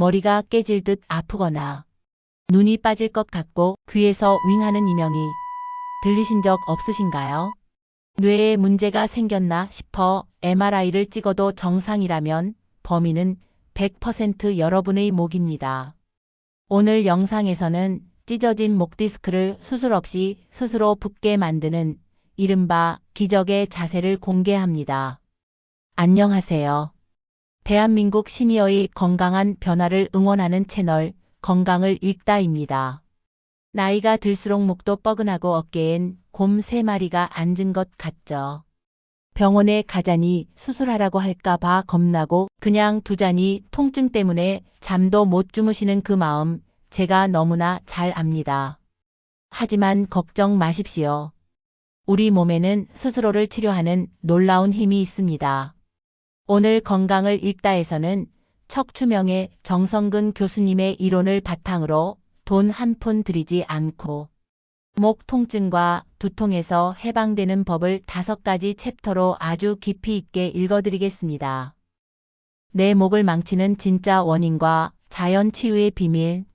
머리가 깨질 듯 아프거나 눈이 빠질 것 같고 귀에서 윙하는 이명이 들리신 적 없으신가요? 뇌에 문제가 생겼나 싶어 MRI를 찍어도 정상이라면 범인은 100% 여러분의 목입니다. 오늘 영상에서는 찢어진 목 디스크를 수술 없이 스스로 붙게 만드는 이른바 기적의 자세를 공개합니다. 안녕하세요. 대한민국 시니어의 건강한 변화를 응원하는 채널 건강을 읽다입니다. 나이가 들수록 목도 뻐근하고 어깨엔 곰 3마리가 앉은 것 같죠. 병원에 가자니 수술하라고 할까봐 겁나고 그냥 두자니 통증 때문에 잠도 못 주무시는 그 마음 제가 너무나 잘 압니다. 하지만 걱정 마십시오. 우리 몸에는 스스로를 치료하는 놀라운 힘이 있습니다. 오늘 건강을 읽다에서는 척추명의 정성근 교수님의 이론을 바탕으로 돈 한 푼 들이지 않고 목 통증과 두통에서 해방되는 법을 5가지 챕터로 아주 깊이 있게 읽어드리겠습니다. 내 목을 망치는 진짜 원인과 자연 치유의 비밀.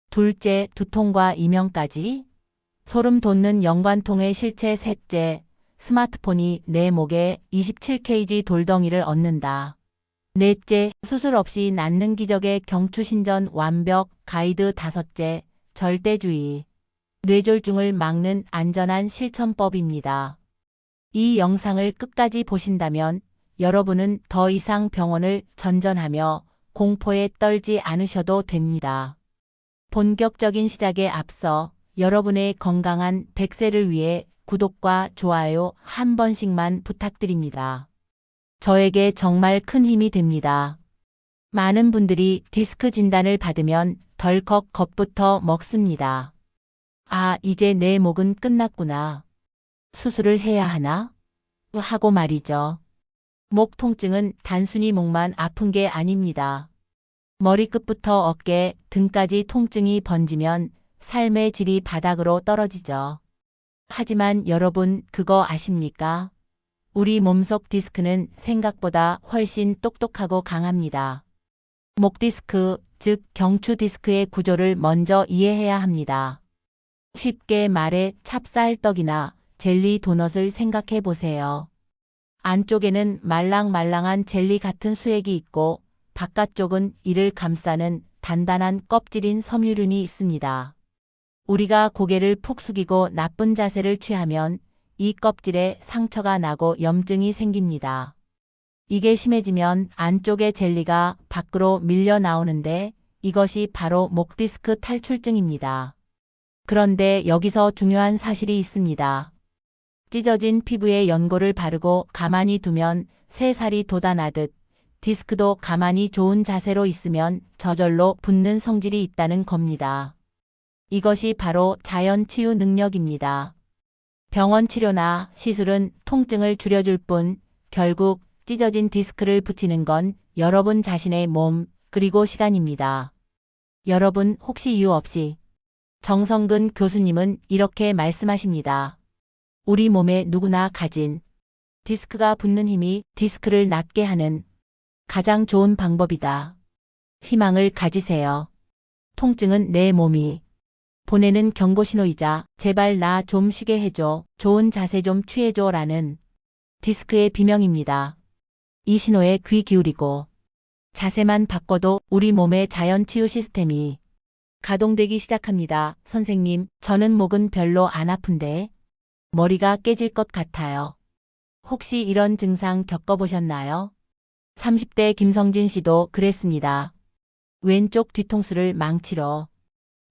둘째, 두통과 이명까지. 소름 돋는 연관통의 실체. 셋째, 스마트폰이 내 목에 27kg 돌덩이를 얻는다. 넷째, 수술 없이 낫는 기적의 경추신전 완벽 가이드. 5째, 절대주의. 뇌졸중을 막는 안전한 실천법입니다. 이 영상을 끝까지 보신다면 여러분은 더 이상 병원을 전전하며 공포에 떨지 않으셔도 됩니다. 본격적인 시작에 앞서 여러분의 건강한 100세를 위해 구독과 좋아요 한 번씩만 부탁드립니다. 저에게 정말 큰 힘이 됩니다. 많은 분들이 디스크 진단을 받으면 덜컥 겁부터 먹습니다. 아, 이제 내 목은 끝났구나. 수술을 해야 하나? 하고 말이죠. 목 통증은 단순히 목만 아픈 게 아닙니다. 머리끝부터 어깨, 등까지 통증이 번지면 삶의 질이 바닥으로 떨어지죠. 하지만 여러분 그거 아십니까? 우리 몸속 디스크는 생각보다 훨씬 똑똑하고 강합니다. 목 디스크, 즉 경추 디스크의 구조를 먼저 이해해야 합니다. 쉽게 말해 찹쌀떡이나 젤리 도넛을 생각해 보세요. 안쪽에는 말랑말랑한 젤리 같은 수액이 있고 바깥쪽은 이를 감싸는 단단한 껍질인 섬유륜이 있습니다. 우리가 고개를 푹 숙이고 나쁜 자세를 취하면 이 껍질에 상처가 나고 염증이 생깁니다. 이게 심해지면 안쪽의 젤리가 밖으로 밀려 나오는데 이것이 바로 목 디스크 탈출증입니다. 그런데 여기서 중요한 사실이 있습니다. 찢어진 피부에 연고를 바르고 가만히 두면 새살이 돋아나듯 디스크도 가만히 좋은 자세로 있으면 저절로 붙는 성질이 있다는 겁니다. 이것이 바로 자연 치유 능력입니다. 병원 치료나 시술은 통증을 줄여줄 뿐 결국 찢어진 디스크를 붙이는 건 여러분 자신의 몸 그리고 시간입니다. 여러분 혹시 이유 없이 정성근 교수님은 이렇게 말씀하십니다. 우리 몸에 누구나 가진 디스크가 붙는 힘이 디스크를 낫게 하는 가장 좋은 방법이다. 희망을 가지세요. 통증은 내 몸이 보내는 경고신호이자 제발 나 좀 쉬게 해줘, 좋은 자세 좀 취해줘 라는 디스크의 비명입니다. 이 신호에 귀 기울이고 자세만 바꿔도 우리 몸의 자연 치유 시스템이 가동되기 시작합니다. 선생님, 저는 목은 별로 안 아픈데 머리가 깨질 것 같아요. 혹시 이런 증상 겪어보셨나요? 30대 김성진 씨도 그랬습니다. 왼쪽 뒤통수를 망치러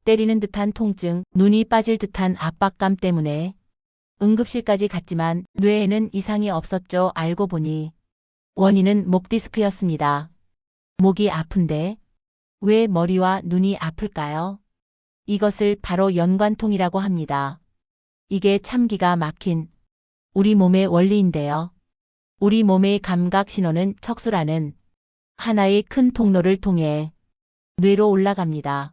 때리는 듯한 통증, 눈이 빠질 듯한 압박감 때문에 응급실까지 갔지만 뇌에는 이상이 없었죠. 알고 보니 원인은 목 디스크였습니다. 목이 아픈데 왜 머리와 눈이 아플까요? 이것을 바로 연관통이라고 합니다. 이게 참 기가 막힌 우리 몸의 원리인데요. 우리 몸의 감각 신호는 척수라는 하나의 큰 통로를 통해 뇌로 올라갑니다.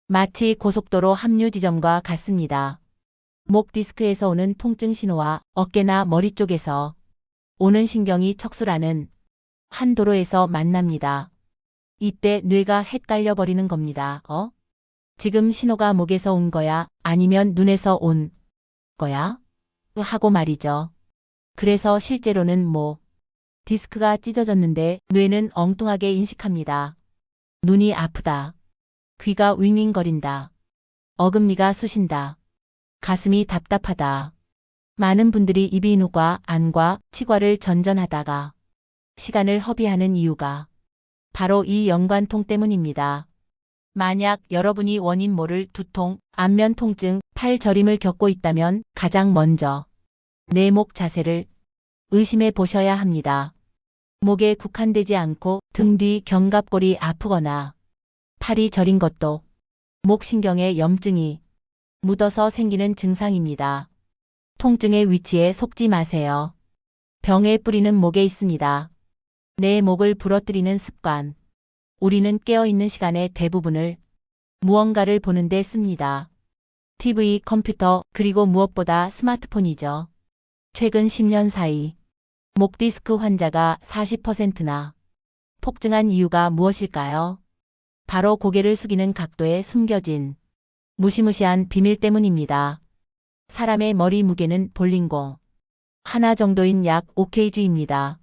마치 고속도로 합류 지점과 같습니다. 목 디스크에서 오는 통증 신호와 어깨나 머리 쪽에서 오는 신경이 척수라는 한 도로에서 만납니다. 이때 뇌가 헷갈려 버리는 겁니다. 지금 신호가 목에서 온 거야? 아니면 눈에서 온 거야? 하고 말이죠. 그래서 실제로는 디스크가 찢어졌는데 뇌는 엉뚱하게 인식합니다. 눈이 아프다. 귀가 윙윙거린다. 어금니가 쑤신다. 가슴이 답답하다. 많은 분들이 이비인후과, 안과, 치과를 전전하다가 시간을 허비하는 이유가 바로 이 연관통 때문입니다. 만약 여러분이 원인 모를 두통, 안면 통증, 팔 저림을 겪고 있다면 가장 먼저 내 목 자세를 의심해 보셔야 합니다. 목에 국한되지 않고 등 뒤 견갑골이 아프거나 팔이 저린 것도 목신경에 염증이 묻어서 생기는 증상입니다. 통증의 위치에 속지 마세요. 병의 뿌리는 목에 있습니다. 내 목을 부러뜨리는 습관. 우리는 깨어있는 시간의 대부분을 무언가를 보는 데 씁니다. TV, 컴퓨터, 그리고 무엇보다 스마트폰이죠. 최근 10년 사이 목 디스크 환자가 40%나 폭증한 이유가 무엇일까요? 바로 고개를 숙이는 각도에 숨겨진 무시무시한 비밀 때문입니다. 사람의 머리 무게는 볼링공 하나 정도인 약 5kg입니다.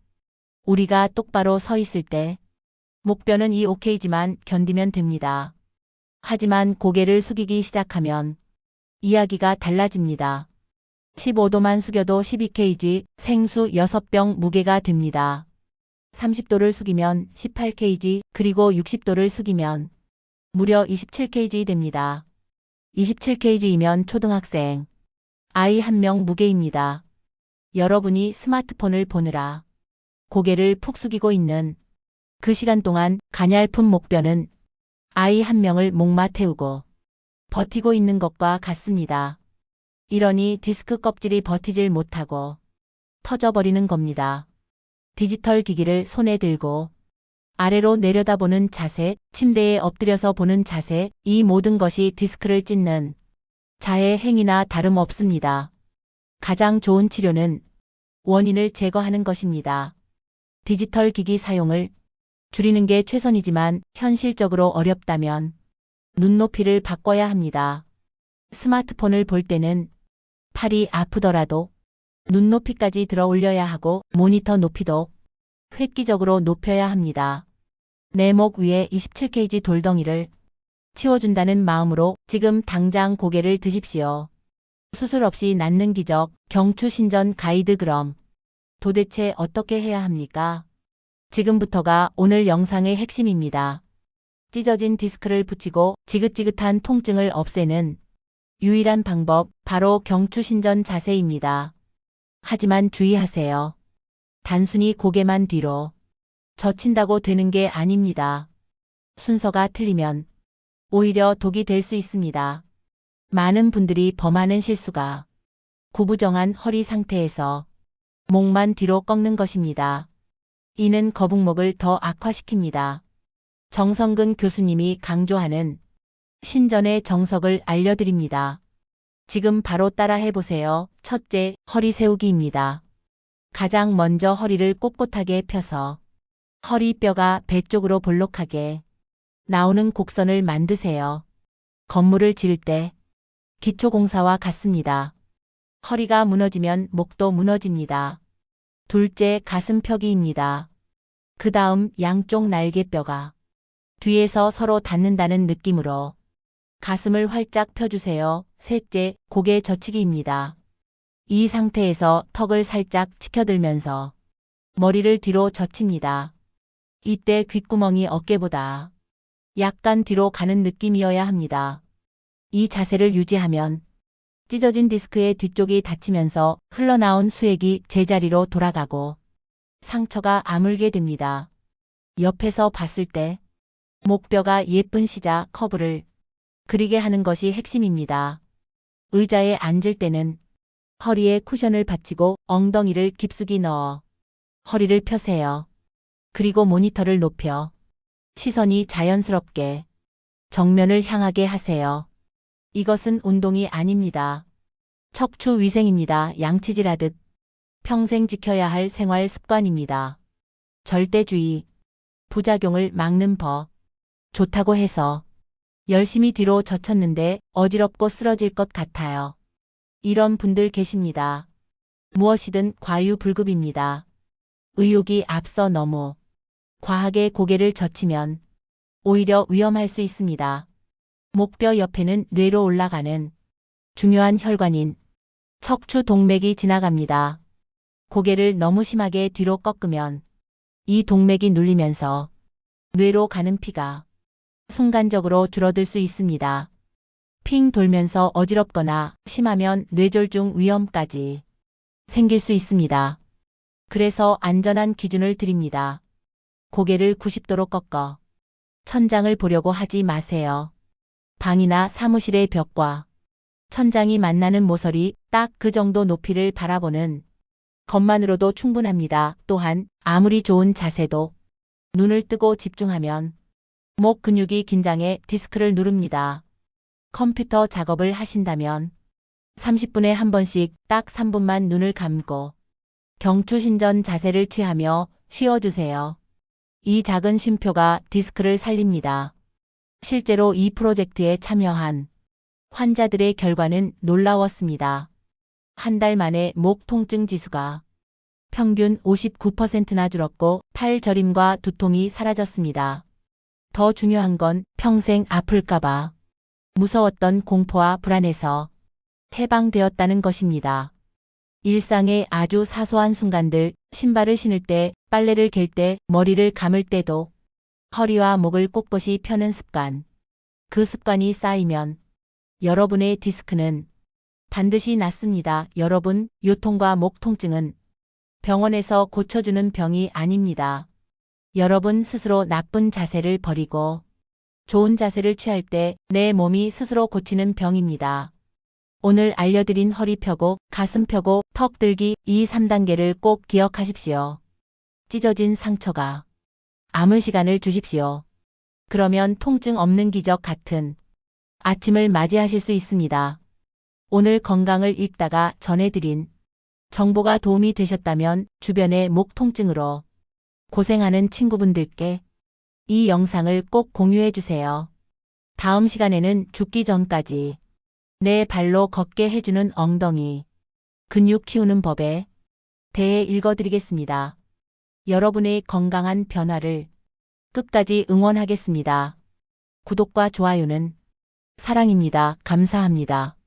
우리가 똑바로 서 있을 때 목뼈는 이 5kg만 견디면 됩니다. 하지만 고개를 숙이기 시작하면 이야기가 달라집니다. 15도만 숙여도 12kg, 생수 6병 무게가 됩니다. 30도를 숙이면 18kg, 그리고 60도를 숙이면 무려 27kg 됩니다. 27kg이면 초등학생, 아이 한 명 무게입니다. 여러분이 스마트폰을 보느라 고개를 푹 숙이고 있는 그 시간 동안 가냘픈 목뼈는 아이 한 명을 목마 태우고 버티고 있는 것과 같습니다. 이러니 디스크 껍질이 버티질 못하고 터져버리는 겁니다. 디지털 기기를 손에 들고 아래로 내려다보는 자세, 침대에 엎드려서 보는 자세, 이 모든 것이 디스크를 찢는 자해 행위나 다름없습니다. 가장 좋은 치료는 원인을 제거하는 것입니다. 디지털 기기 사용을 줄이는 게 최선이지만 현실적으로 어렵다면 눈높이를 바꿔야 합니다. 스마트폰을 볼 때는 팔이 아프더라도 눈높이까지 들어 올려야 하고 모니터 높이도 획기적으로 높여야 합니다. 내 목 위에 27kg 돌덩이를 치워준다는 마음으로 지금 당장 고개를 드십시오. 수술 없이 낫는 기적, 경추신전 가이드. 그럼 도대체 어떻게 해야 합니까? 지금부터가 오늘 영상의 핵심입니다. 찢어진 디스크를 붙이고 지긋지긋한 통증을 없애는 유일한 방법, 바로 경추신전 자세입니다. 하지만 주의하세요. 단순히 고개만 뒤로 젖힌다고 되는 게 아닙니다. 순서가 틀리면 오히려 독이 될 수 있습니다. 많은 분들이 범하는 실수가 구부정한 허리 상태에서 목만 뒤로 꺾는 것입니다. 이는 거북목을 더 악화시킵니다. 정성근 교수님이 강조하는 신전의 정석을 알려드립니다. 지금 바로 따라 해보세요. 첫째, 허리 세우기입니다. 가장 먼저 허리를 꼿꼿하게 펴서 허리뼈가 배 쪽으로 볼록하게 나오는 곡선을 만드세요. 건물을 지을 때 기초공사와 같습니다. 허리가 무너지면 목도 무너집니다. 둘째, 가슴 펴기입니다. 그 다음 양쪽 날개뼈가 뒤에서 서로 닿는다는 느낌으로 가슴을 활짝 펴주세요. 셋째, 고개 젖히기입니다. 이 상태에서 턱을 살짝 치켜들면서 머리를 뒤로 젖힙니다. 이때 귓구멍이 어깨보다 약간 뒤로 가는 느낌이어야 합니다. 이 자세를 유지하면 찢어진 디스크의 뒤쪽이 닫히면서 흘러나온 수액이 제자리로 돌아가고 상처가 아물게 됩니다. 옆에서 봤을 때 목뼈가 예쁜 시작 커브를 그리게 하는 것이 핵심입니다. 의자에 앉을 때는 허리에 쿠션을 받치고 엉덩이를 깊숙이 넣어 허리를 펴세요. 그리고 모니터를 높여 시선이 자연스럽게 정면을 향하게 하세요. 이것은 운동이 아닙니다. 척추 위생입니다. 양치질하듯 평생 지켜야 할 생활 습관입니다. 절대 주의, 부작용을 막는 법. 좋다고 해서 열심히 뒤로 젖혔는데 어지럽고 쓰러질 것 같아요. 이런 분들 계십니다. 무엇이든 과유불급입니다. 의욕이 앞서 너무 과하게 고개를 젖히면 오히려 위험할 수 있습니다. 목뼈 옆에는 뇌로 올라가는 중요한 혈관인 척추 동맥이 지나갑니다. 고개를 너무 심하게 뒤로 꺾으면 이 동맥이 눌리면서 뇌로 가는 피가 순간적으로 줄어들 수 있습니다. 핑 돌면서 어지럽거나 심하면 뇌졸중 위험까지 생길 수 있습니다. 그래서 안전한 기준을 드립니다. 고개를 90도로 꺾어 천장을 보려고 하지 마세요. 방이나 사무실의 벽과 천장이 만나는 모서리 딱 그 정도 높이를 바라보는 것만으로도 충분합니다. 또한 아무리 좋은 자세도 눈을 뜨고 집중하면 목 근육이 긴장해 디스크를 누릅니다. 컴퓨터 작업을 하신다면 30분에 한 번씩 딱 3분만 눈을 감고 경추신전 자세를 취하며 쉬어주세요. 이 작은 쉼표가 디스크를 살립니다. 실제로 이 프로젝트에 참여한 환자들의 결과는 놀라웠습니다. 한 달 만에 목 통증 지수가 평균 59%나 줄었고 팔 저림과 두통이 사라졌습니다. 더 중요한 건 평생 아플까봐 무서웠던 공포와 불안에서 해방되었다는 것입니다. 일상의 아주 사소한 순간들, 신발을 신을 때, 빨래를 갤 때, 머리를 감을 때도 허리와 목을 꼿꼿이 펴는 습관. 그 습관이 쌓이면 여러분의 디스크는 반드시 낫습니다. 여러분, 요통과 목 통증은 병원에서 고쳐주는 병이 아닙니다. 여러분 스스로 나쁜 자세를 버리고 좋은 자세를 취할 때 내 몸이 스스로 고치는 병입니다. 오늘 알려드린 허리 펴고, 가슴 펴고, 턱 들기 이 3단계를 꼭 기억하십시오. 찢어진 상처가 아물 시간을 주십시오. 그러면 통증 없는 기적 같은 아침을 맞이하실 수 있습니다. 오늘 건강을 읽다가 전해드린 정보가 도움이 되셨다면 주변의 목 통증으로 고생하는 친구분들께 이 영상을 꼭 공유해 주세요. 다음 시간에는 죽기 전까지 내 발로 걷게 해주는 엉덩이 근육 키우는 법에 대해 읽어드리겠습니다. 여러분의 건강한 변화를 끝까지 응원하겠습니다. 구독과 좋아요는 사랑입니다. 감사합니다.